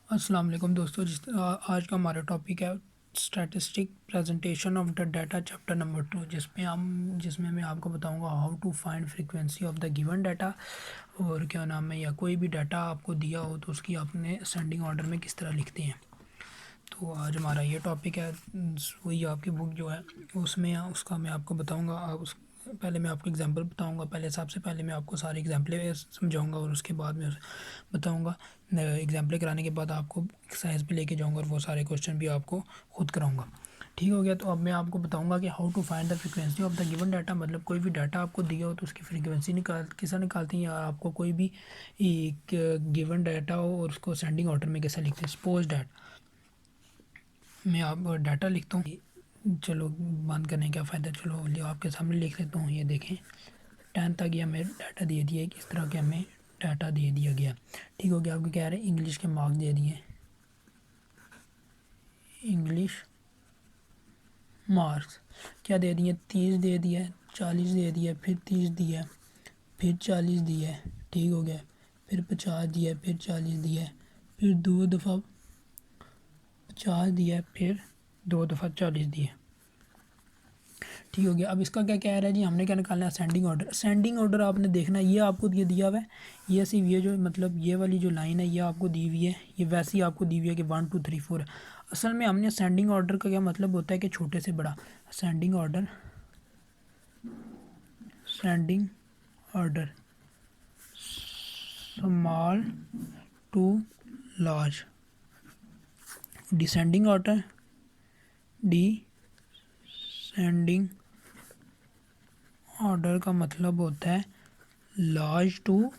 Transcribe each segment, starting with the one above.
अस्सलाम वालेकुम दोस्तों। आज का हमारा टॉपिक है statistic presentation of the data chapter number 2, जिसमें मैं आपको बताऊंगा how to find frequency of the given data. और क्या नाम है, या कोई भी डाटा आपको दिया हो तो उसकी आपने असेंडिंग ऑर्डर में किस तरह लिखते हैं। तो आज हमारा ये टॉपिक है। वही आपकी बुक जो है उसमें उसका मैं आपको बताऊंगा। पहले मैं आपको एग्जांपल बताऊंगा। सबसे पहले मैं आपको सारे एग्जांपलें समझाऊंगा और उसके बाद मैं बताऊंगा। एग्जांपलें कराने के बाद आपको एक्सरसाइज पे लेके जाऊंगा और वो सारे क्वेश्चन भी आपको खुद कराऊंगा। ठीक हो गया। तो अब मैं आपको बताऊंगा कि how to find the frequency of the given data. मतलब कोई भी डाटा आपको दिया हो तो उसकी फ्रीक्वेंसी कैसा निकालते हैं, या आपको कोई भी एक गिवन डाटा हो और उसको सेंडिंग ऑर्डर में कैसा लिखते हैं। सपोज डैट मैं आप डाटा लिखता हूँ। चलो बंद करने का फ़ायदा, चलो लियो आपके सामने लिख लेता हूँ। ये देखें 10 तक ये हमें डाटा दे दिया है, किस तरह के हमें डाटा दे दिया गया। ठीक हो गया। आपको कह रहे हैं इंग्लिश के मार्क्स दे दिए, इंग्लिश मार्क्स क्या दे दिए, 30 दे दिया, 40 दे दिया, फिर 30 दिया, फिर 40 दिया। ठीक हो गया। फिर 50 दिया, फिर 40 दिया, फिर 2 दफ़ा 50 दिया, फिर 2 दफ़ा 40 दिया। ठीक हो गया। अब इसका क्या कह रहा है जी, हमने क्या निकालना है, असेंडिंग ऑर्डर। असेंडिंग ऑर्डर आपने देखना है, ये आपको ये दिया हुआ है। ये सिर्फ ये जो मतलब ये वाली जो लाइन है ये आपको दी हुई है, ये वैसे ही आपको दी हुई है कि 1 2 3 4 है। असल में हमने असेंडिंग ऑर्डर का क्या मतलब होता है कि छोटे से बड़ा। Ascending order, ascending order small to large. Descending order, descending order का मतलब होता है लार्ज टू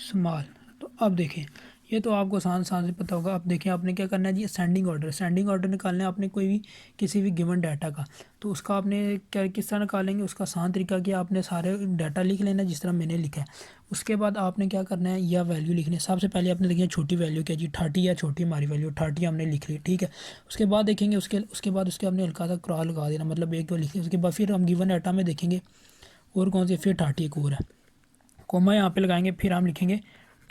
स्मॉल। तो अब देखें, ये तो आपको आसान आसान से पता होगा। अब देखें आपने क्या करना है जी, असेंडिंग ऑर्डर। असेंडिंग ऑर्डर निकालना है आपने कोई भी किसी भी गिवन डाटा का। तो उसका आपने क्या किस तरह निकालेंगे, उसका आसान तरीका कि आपने सारे डाटा लिख लेना जिस तरह मैंने लिखा है। उसके बाद आपने क्या करना है, या वैल्यू लिखनी है। सबसे पहले आपने लिखी है छोटी वैल्यू क्या जी, 30 है। छोटी हमारी वैल्यू 30 हमने लिख ली। ठीक है। उसके बाद देखेंगे, उसके बाद उसके हमने हल्का सा क्रॉस लगा देना, मतलब एक तो लिख लिया। उसके बाद फिर हम गिवन डाटा में देखेंगे और कौन सी, फिर 30 एक और है, कोमा यहाँ पे लगाएंगे, फिर हम लिखेंगे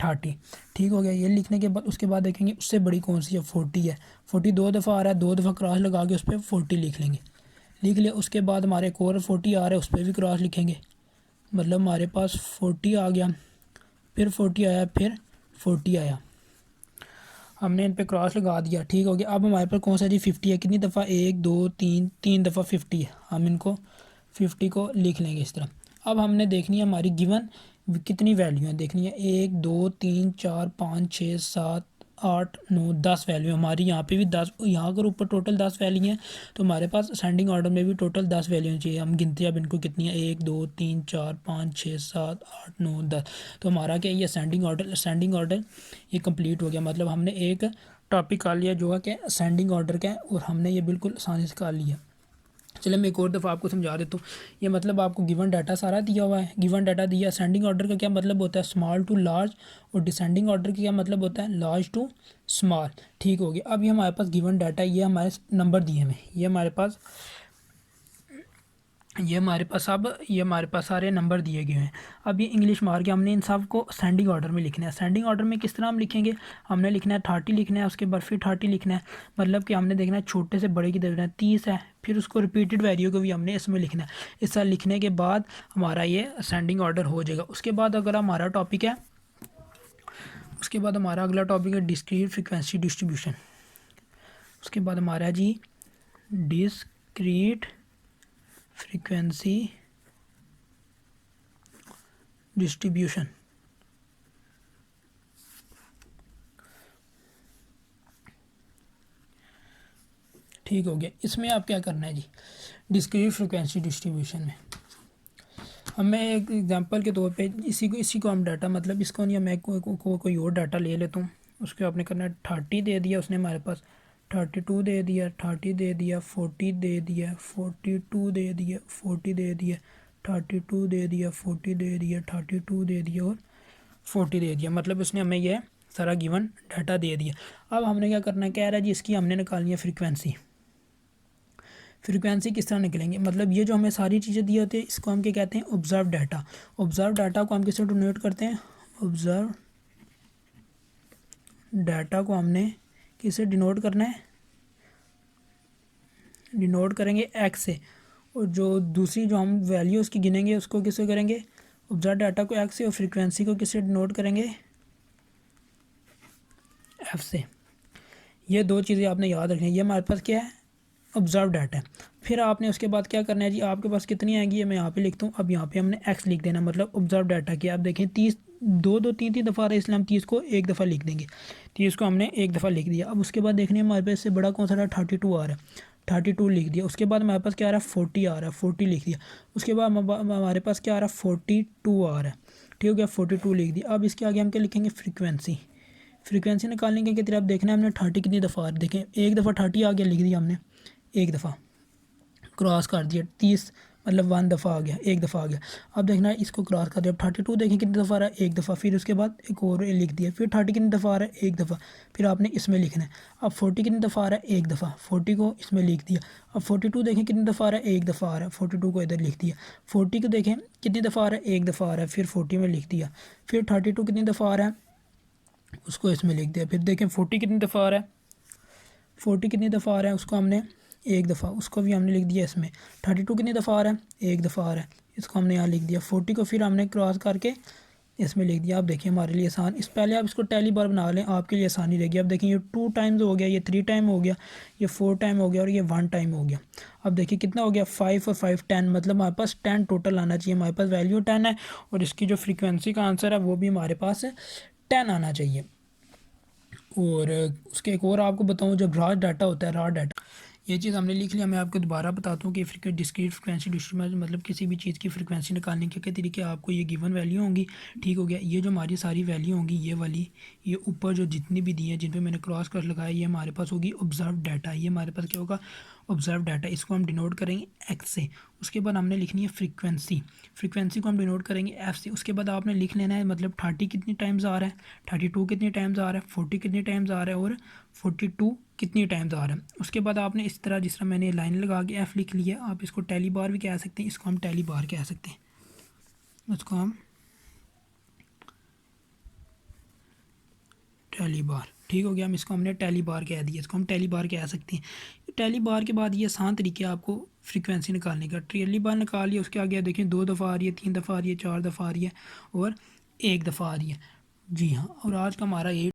30। ठीक हो गया। ये लिखने के बाद उसके बाद देखेंगे उससे बड़ी कौन सी है, 40 है। 40 2 दफ़ा आ रहा है, 2 दफ़ा क्रॉस लगा के उस पर 40 लिख लेंगे। लिख लिया। उसके बाद हमारे एक और 40 आ रहा है, उस पर भी क्रॉस लिखेंगे, मतलब हमारे पास 40 आ गया, फिर 40 आया, फिर 40 आया, हमने इन पे क्रॉस लगा दिया। ठीक हो गया। अब हमारे पास कौन सा जी, 50 है। कितनी दफ़ा, 1 2 3 3 दफ़ा 50 है। हम इनको 50 को लिख लेंगे इस तरह। अब हमने देखनी है हमारी गिवन कितनी वैल्यू है, देखनी है 1 2 3 4 5 6 7 8 9 10 वैल्यू हमारी। यहाँ पे भी 10, यहाँ अगर ऊपर टोटल 10 वैल्यू हैं तो हमारे पास असेंडिंग ऑर्डर में भी टोटल 10 वैल्यू चाहिए। हम गिनते हैं अब इनको कितनी है, 1 2 3 4 5 6 7 8 9 10। तो हमारा क्या, ये असेंडिंग ऑर्डर ये कंप्लीट हो गया। मतलब हमने एक टॉपिक कर लिया जो है कि असेंडिंग ऑर्डर का है, और हमने ये बिल्कुल आसानी से कर लिया। चलिए मैं एक और दफ़ा आपको समझा देता हूँ। ये मतलब आपको गिवन डाटा सारा दिया हुआ है, गिवन डाटा दिया। असेंडिंग ऑर्डर का क्या मतलब होता है, स्मॉल टू लार्ज, और डिसेंडिंग ऑर्डर का क्या मतलब होता है, लार्ज टू स्मॉल। ठीक हो गया। अब ये हमारे पास गिवन डाटा, ये हमारे नंबर दिए हमें, ये हमारे पास सारे नंबर दिए गए हैं। अब ये इंग्लिश मार के हमने इन सब को असेंडिंग ऑर्डर में लिखना है। असेंडिंग ऑर्डर में किस तरह हम लिखेंगे, हमने लिखना है 30 लिखना है, उसके बाद फिर 30 लिखना है। मतलब कि हमने देखना है छोटे से बड़े की देखना है, 30 है, फिर उसको रिपीटेड वैल्यू को भी हमने इसमें लिखना है। इस तरह लिखने के बाद हमारा ये असेंडिंग ऑर्डर हो जाएगा। उसके बाद अगर हमारा टॉपिक है, उसके बाद हमारा अगला टॉपिक है डिस्क्रीट फ्रिक्वेंसी डिस्ट्रीब्यूशन। उसके बाद हमारा जी डिस्क्रीट फ्रिक्वेंसी डिस्ट्रीब्यूशन। ठीक हो गया। इसमें आप क्या करना है जी, डिस्क्रीट फ्रिक्वेंसी डिस्ट्रीब्यूशन में हमें एक एग्जांपल के तौर पे इसी को हम डाटा, मतलब इसको नहीं, मैं कोई और डाटा ले लेता हूँ। उसके आपने करना है 30 दे दिया उसने हमारे पास, 32 दे दिया, 30 दे दिया, 40 दे दिया, 42 दे दिया, 40 दे दिया, 32 दे दिया, 40 दे दिया, 32 दे दिया और 40 दे दिया। मतलब उसने हमें यह सारा गिवन डाटा दे दिया। अब हमने क्या करना है, कह रहा है जी इसकी हमने निकालनी है फ्रीक्वेंसी। फ्रीक्वेंसी किस तरह निकलेंगे, मतलब ये जो हमें सारी चीज़ें दी होती है इसको हम क्या कहते हैं, ऑब्जर्व डाटा। ऑब्जर्व डाटा को हम किससे डिनोट करते हैं, ऑब्जर्व डाटा को हमने किससे डिनोट करना है, डिनोट करेंगे एक्स से, और जो दूसरी जो हम वैल्यू उसकी गिनेंगे उसको किससे करेंगे, ऑब्जर्व डाटा को एक्स से, और फ्रीक्वेंसी को किससे डिनोट करेंगे, एफ से। ये दो चीज़ें आपने याद रखनी है। ये हमारे पास क्या है, ऑब्जर्व डाटा है। फिर आपने उसके बाद क्या करना है जी, आपके पास कितनी आएंगी ये मैं यहाँ पे लिखता हूँ। अब यहाँ पे हमने एक्स लिख देना, मतलब ऑब्जर्व डाटा की। आप देखें 30 दो तीन दफ़ा आ रहा है, इसलिए हम 30 को एक दफ़ा लिख देंगे। 30 को हमने एक दफ़ा लिख दिया। अब उसके बाद देखने हमारे पास इससे बड़ा कौन सा रहा, 32 आ रहा है, 32 लिख दिया। उसके बाद हमारे पास क्या आ रहा है, 40 आ रहा है, 40 लिख दिया। उसके बाद हमारे पास क्या आ रहा है, 42 आ रहा है, ठीक हो गया, 42 लिख दिया। अब इसके आगे हम क्या लिखेंगे, फ्रीक्वेंसी। फ्रीक्वेंसी निकालने के लिए अब देखना है हमने 30 कितनी दफ़ा, देखें एक दफ़ा 30 आ गया, लिख दिया हमने, एक दफ़ा क्रॉस कर दिया। 30 मतलब 1 दफ़ा आ गया, एक दफ़ा आ गया। अब देखना है इसको क्रॉस कर दिया। अब 32 देखें कितनी दफ़ा आ रहा है, एक दफ़ा। फिर उसके बाद एक और लिख दिया। फिर 30 कितनी दफ़ा आ रहा है, एक दफ़ा। फिर आपने इसमें लिखना है। अब 40 कितनी दफ़ा आ रहा है, एक दफ़ा, 40 को इसमें लिख दिया। अब 42 देखें कितनी दफ़ा आ रहा है, एक दफ़ा आ रहा है, 42 को इधर लिख दिया। 40 को देखें कितनी दफ़ा आ रहा है, एक दफ़ा आ रहा है, फिर 40 में लिख दिया। फिर 32 कितनी दफ़ा आ रहा है, उसको इसमें लिख दिया। फिर देखें 40 कितनी दफ़ा आ रहा है, 40 कितनी दफ़ा आ रहा है, उसको हमने एक दफ़ा, उसको भी हमने लिख दिया इसमें। 32 कितनी दफ़ा आ रहा है, एक दफ़ा आ रहा है, इसको हमने यहाँ लिख दिया। 40 को फिर हमने क्रॉस करके इसमें लिख दिया। आप देखिए हमारे लिए आसान, इस पहले आप इसको टैली बार बना लें, आपके लिए आसानी रहेगी। अब देखिए ये 2 टाइम्स हो गया, ये 3 टाइम हो गया, ये 4 टाइम हो गया, और ये 1 टाइम हो गया। अब देखिए कितना हो गया, 5 और 5 10, मतलब हमारे पास 10 टोटल आना चाहिए। हमारे पास वैल्यू 10 है, और इसकी जो फ्रीक्वेंसी का आंसर है वो भी हमारे पास 10 आना चाहिए। और उसके एक और आपको बताऊं, जब रॉ डाटा होता है, रॉ डाटा, ये चीज़ हमने लिख लिया। मैं आपको दोबारा बताता हूँ कि डिस्क्रीट फ्रिक्वेंसी डिस्ट्रीब्यूशन मतलब किसी भी चीज़ की फ्रिक्वेंसी निकालने के तरीके आपको ये गिवन वैल्यू होंगी, ठीक हो गया। ये जो हमारी सारी वैल्यू होंगी, ये वाली, ये ऊपर जो जितनी भी दी है, जिन पे मैंने क्रॉस कर लगाया, ये हमारे पास होगी ऑब्जर्व डाटा। ये हमारे पास क्या होगा, ऑब्जर्व डाटा। इसको हम डिनोट करेंगे एक्स से। उसके बाद हमने लिखनी है फ्रीक्वेंसी, फ्रीक्वेंसी को हम डिनोट करेंगे एफ से। उसके बाद आपने लिख लेना है मतलब 30 कितनी टाइम्स आ रहा है, 32 कितनी टाइम्स आ रहा है, 40 कितनी टाइम्स आ रहा है, और 42 कितनी टाइम्स आ रहा है। उसके बाद आपने इस तरह, जिस तरह मैंने लाइन लगा के एफ लिख लिया, आप इसको टैली बार भी कह सकते हैं, इसको हम टैली बार कह सकते हैं, उसको हम टैली बार, ठीक हो गया। हम इसको हमने टैली बार कह दिया, इसको हम टैली बार कह सकते हैं। टैली बार के बाद ये आसान तरीके आपको फ्रीक्वेंसी निकालने का। टैली बार निकाल लिया, उसके आगे देखिए 2 दफ़ा आ रही है, 3 दफ़ा आ रही है, 4 दफ़ा आ रही है, और एक दफ़ा आ रही है। जी हाँ, और आज का हमारा ये